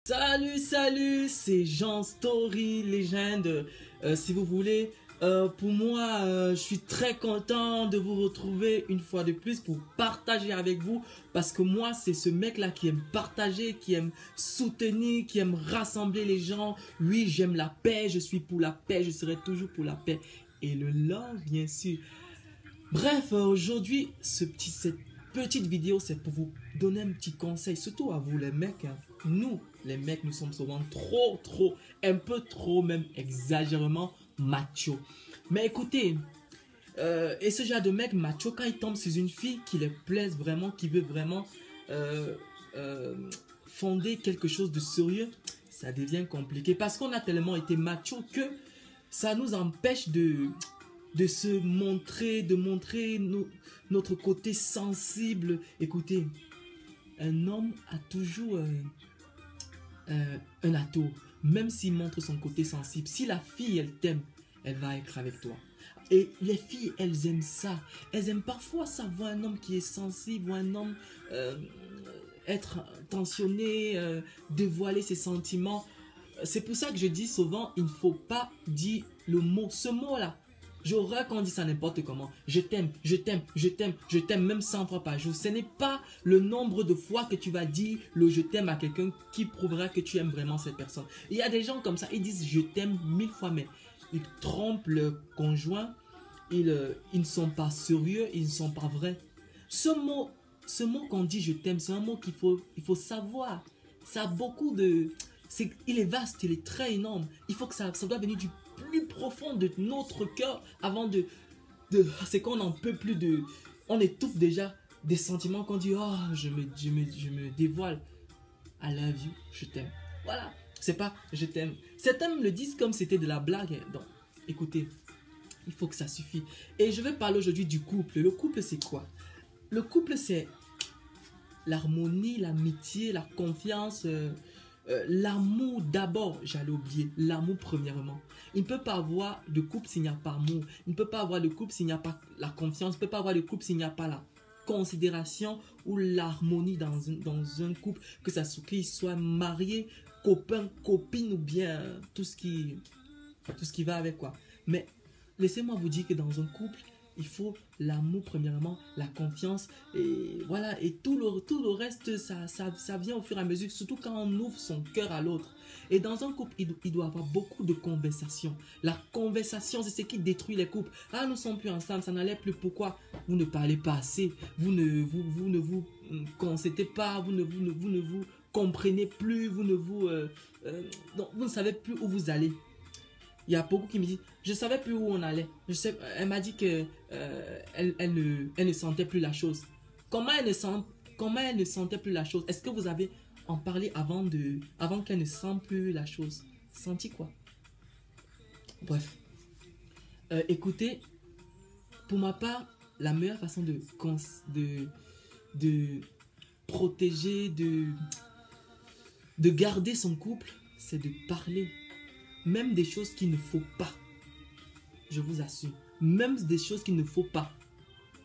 Salut, c'est Jean Story Legend. Si vous voulez, pour moi, je suis très content de vous retrouver une fois de plus pour partager avec vous. Parce que moi, c'est ce mec-là qui aime partager, qui aime soutenir, qui aime rassembler les gens. Oui, j'aime la paix, je suis pour la paix, je serai toujours pour la paix. Et le love, bien sûr. Bref, aujourd'hui, cette petite vidéo, c'est pour vous donner un petit conseil, surtout à vous les mecs. Hein. Nous, les mecs, nous sommes souvent un peu trop même exagérément macho. Mais écoutez, et ce genre de mec macho, quand il tombe sur une fille qui les plaise vraiment, qui veut vraiment fonder quelque chose de sérieux, ça devient compliqué. Parce qu'on a tellement été macho que ça nous empêche de montrer notre côté sensible. Écoutez, un homme a toujours un atout, même s'il montre son côté sensible. Si la fille, elle t'aime, elle va être avec toi. Et les filles, elles aiment ça. Elles aiment parfois ça, voir un homme qui est sensible, voir un homme être tensionné, dévoiler ses sentiments. C'est pour ça que je dis souvent, il ne faut pas dire le mot, ce mot-là. J'aurais qu'on dit ça n'importe comment. Je t'aime, même 100 fois par jour. Ce n'est pas le nombre de fois que tu vas dire le je t'aime à quelqu'un qui prouvera que tu aimes vraiment cette personne. Il y a des gens comme ça, ils disent je t'aime 1000 fois, mais ils trompent le conjoint. Ils ne sont pas sérieux, ils ne sont pas vrais. Ce mot qu'on dit je t'aime, c'est un mot il faut savoir. Ça a beaucoup de... il est vaste, il est très énorme. Il faut que ça doit venir du plus profond de notre cœur avant c'est qu'on n'en peut plus de... On étouffe déjà des sentiments qu'on dit, oh, je me dévoile. I love you, je t'aime. Voilà, c'est pas je t'aime. Certains me le disent comme c'était de la blague. Donc, écoutez, il faut que ça suffise. Et je vais parler aujourd'hui du couple. Le couple, c'est quoi? Le couple, c'est l'harmonie, l'amitié, la confiance... l'amour d'abord, j'allais oublier, l'amour premièrement. Il ne peut pas avoir de couple s'il n'y a pas amour. Il ne peut pas avoir de couple s'il n'y a pas la confiance. Il ne peut pas avoir de couple s'il n'y a pas la considération ou l'harmonie dans un couple, que ça soit marié, copain, copine ou bien tout ce qui va avec quoi. Mais laissez-moi vous dire que dans un couple, il faut l'amour premièrement, la confiance et voilà, et tout le reste ça vient au fur et à mesure, surtout quand on ouvre son cœur à l'autre. Et dans un couple, il doit y avoir beaucoup de conversation. La conversation, c'est ce qui détruit les couples. Ah, nous ne sommes plus ensemble, ça n'allait plus. Pourquoi? Vous ne parlez pas assez, vous ne vous concertez pas, vous ne vous comprenez plus, vous ne savez plus où vous allez. Il y a beaucoup qui me disent, je ne savais plus où on allait. Elle m'a dit que elle ne sentait plus la chose. Comment elle ne sentait plus la chose? Est-ce que vous avez en parlé avant qu'elle ne sente plus la chose? Senti quoi? Bref. Écoutez, pour ma part, la meilleure façon de protéger, de garder son couple, c'est de parler. Même des choses qu'il ne faut pas. Je vous assure. Même des choses qu'il ne faut pas.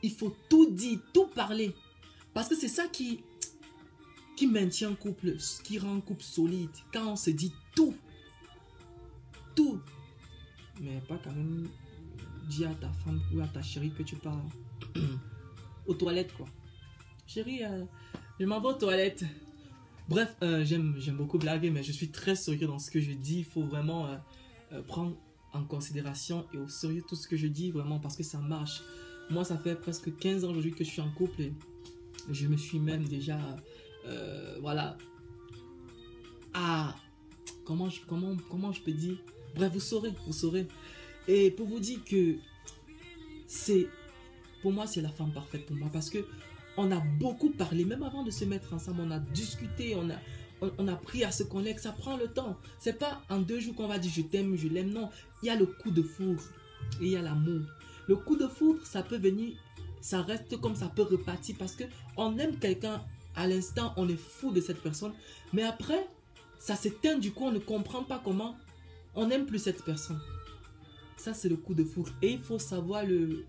Il faut tout dire, tout parler. Parce que c'est ça qui maintient un couple, qui rend un couple solide. Quand on se dit tout. Tout. Mais pas quand même dire à ta femme ou à ta chérie que tu pars aux toilettes, quoi. Chérie, je m'en vais aux toilettes. Bref, j'aime beaucoup blaguer, mais je suis très sérieux dans ce que je dis. Il faut vraiment prendre en considération et au sérieux tout ce que je dis, vraiment, parce que ça marche. Moi, ça fait presque 15 ans aujourd'hui que je suis en couple et je me suis même déjà, voilà, comment je peux dire? Bref, vous saurez. Et pour vous dire que pour moi, c'est la femme parfaite pour moi, parce que on a beaucoup parlé, même avant de se mettre ensemble, on a discuté, on a appris à se connaître, ça prend le temps. C'est pas en 2 jours qu'on va dire je t'aime, je l'aime, non. Il y a le coup de foudre et il y a l'amour. Le coup de foudre, ça peut venir, ça reste comme ça peut repartir parce que on aime quelqu'un à l'instant, on est fou de cette personne, mais après, ça s'éteint, du coup, on ne comprend pas comment on n'aime plus cette personne. Ça, c'est le coup de foudre et il faut savoir le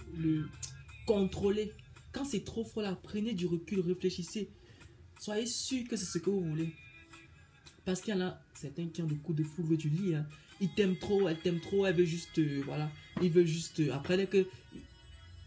contrôler. Quand c'est trop fort là, prenez du recul, réfléchissez. Soyez sûr que c'est ce que vous voulez. Parce qu'il y en a certains qui ont des coups de foudre du lit. Hein. Ils t'aiment trop, elle t'aime trop, elle veut juste, voilà. Il veut juste, après dès que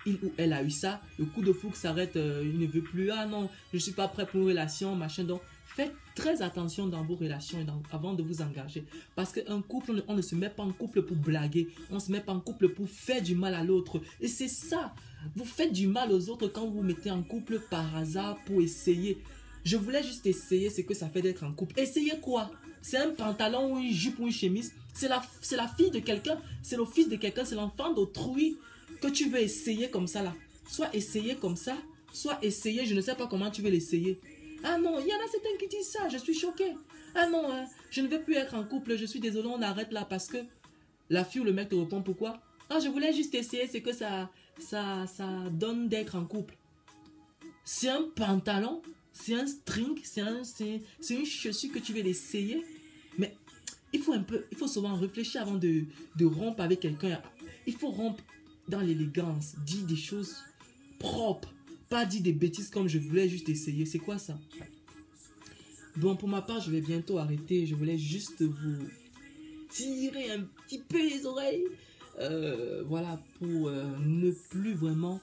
il ou elle a eu ça, le coup de foudre s'arrête, il ne veut plus. Ah non, je ne suis pas prêt pour une relation, machin. Donc, faites très attention dans vos relations et avant de vous engager. Parce qu'un couple, on ne se met pas en couple pour blaguer. On ne se met pas en couple pour faire du mal à l'autre. Et c'est ça. Vous faites du mal aux autres quand vous vous mettez en couple par hasard pour essayer. Je voulais juste essayer ce que ça fait d'être en couple. Essayez quoi? C'est un pantalon ou une jupe ou une chemise. C'est la fille de quelqu'un. C'est le fils de quelqu'un. C'est l'enfant d'autrui que tu veux essayer comme ça là. Soit essayer comme ça, soit essayer, je ne sais pas comment tu veux l'essayer. Ah non, il y en a certains qui disent ça, je suis choquée. Ah non, hein, je ne veux plus être en couple, je suis désolé, on arrête là parce que la fille ou le mec te répond pourquoi? Ah, je voulais juste essayer ce que ça donne d'être en couple. C'est un pantalon, c'est un string, c'est une chaussure que tu veux l'essayer. Mais il faut souvent réfléchir avant de rompre avec quelqu'un. Il faut rompre dans l'élégance, dire des choses propres, pas dire des bêtises comme je voulais juste essayer. C'est quoi ça? Bon, pour ma part, je vais bientôt arrêter. Je voulais juste vous tirer un petit peu les oreilles. Voilà, pour ne plus vraiment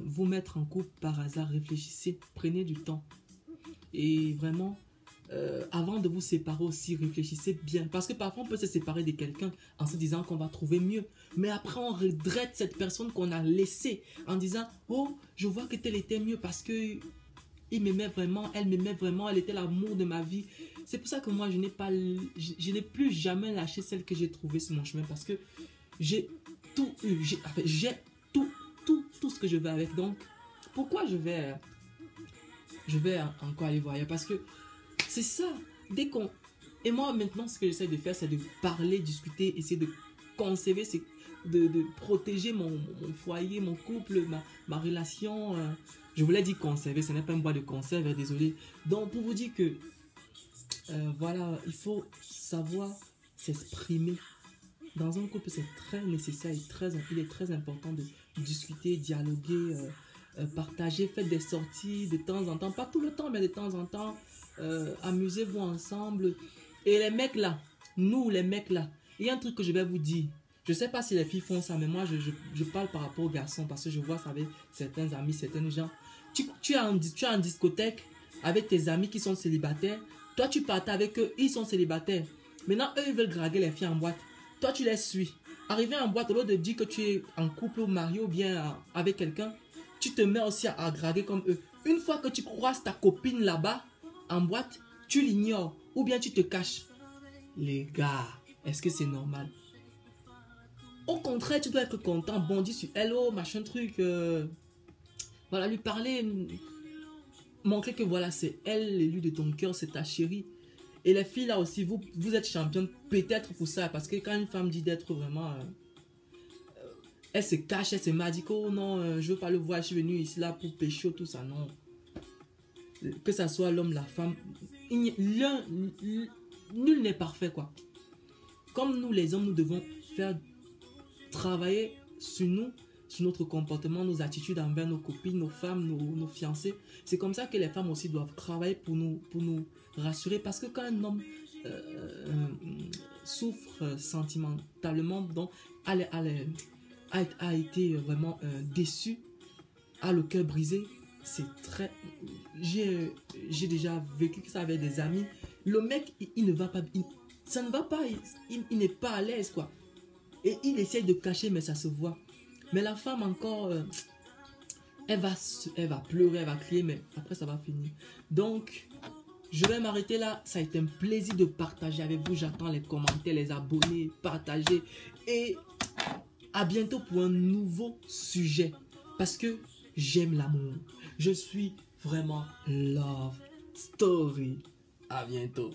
vous mettre en couple par hasard. Réfléchissez, prenez du temps. Et vraiment, avant de vous séparer aussi, réfléchissez bien. Parce que parfois, on peut se séparer de quelqu'un en se disant qu'on va trouver mieux. Mais après, on regrette cette personne qu'on a laissée en disant « Oh, je vois que tel était mieux parce que il m'aimait vraiment, elle était l'amour de ma vie. » C'est pour ça que moi, je n'ai plus jamais lâché celle que j'ai trouvée sur mon chemin parce que j'ai tout eu. J'ai tout ce que je veux avec. Donc, pourquoi je vais encore aller voir ailleurs? Parce que c'est ça. Et moi, maintenant, ce que j'essaie de faire, c'est de parler, discuter, essayer de conserver, de protéger mon foyer, mon couple, ma relation. Je voulais dire conserver, ce n'est pas un bois de conserve, désolé. Donc, pour vous dire que, voilà, il faut savoir s'exprimer. Dans un couple, c'est très nécessaire et il est très important de discuter, dialoguer, partager, faites des sorties de temps en temps, pas tout le temps, mais de temps en temps, amusez-vous ensemble. Et les mecs là, nous les mecs là, il y a un truc que je vais vous dire. Je sais pas si les filles font ça, mais moi je parle par rapport aux garçons parce que je vois ça avec certains amis, certains gens. Tu es en discothèque avec tes amis qui sont célibataires. Toi tu partais avec eux, ils sont célibataires. Maintenant eux ils veulent draguer les filles en boîte. Toi tu les suis. Arrivé en boîte, au lieu de dire que tu es en couple ou marié ou bien avec quelqu'un, tu te mets aussi à draguer comme eux. Une fois que tu croises ta copine là-bas, en boîte, tu l'ignores ou bien tu te caches. Les gars, est-ce que c'est normal? Au contraire, tu dois être content, bondir sur hello, machin truc. Voilà, lui parler, montrer que voilà, c'est elle, l'élu de ton cœur, c'est ta chérie. Et les filles là aussi, vous êtes championne peut-être pour ça. Parce que quand une femme dit d'être vraiment... elle se cache, elle se m'a dit que oh non, je veux pas le voir, je suis venue ici là pour pécho, tout ça, non. Que ça soit l'homme, la femme, nul n'est parfait quoi. Comme nous les hommes, nous devons faire travailler sur nous, sur notre comportement, nos attitudes envers nos copines, nos femmes, nos fiancés. C'est comme ça que les femmes aussi doivent travailler pour nous rassurer. Parce que quand un homme souffre sentimentalement, donc a été vraiment déçu, a le cœur brisé, c'est très... J'ai déjà vécu ça avec des amis. Le mec, il ne va pas... ça ne va pas, il n'est pas à l'aise, quoi. Et il essaie de cacher, mais ça se voit. Mais la femme encore, elle va pleurer, elle va crier, mais après ça va finir. Donc, je vais m'arrêter là. Ça a été un plaisir de partager avec vous. J'attends les commentaires, les abonnés, partager. Et à bientôt pour un nouveau sujet. Parce que j'aime l'amour. Je suis vraiment love story. À bientôt.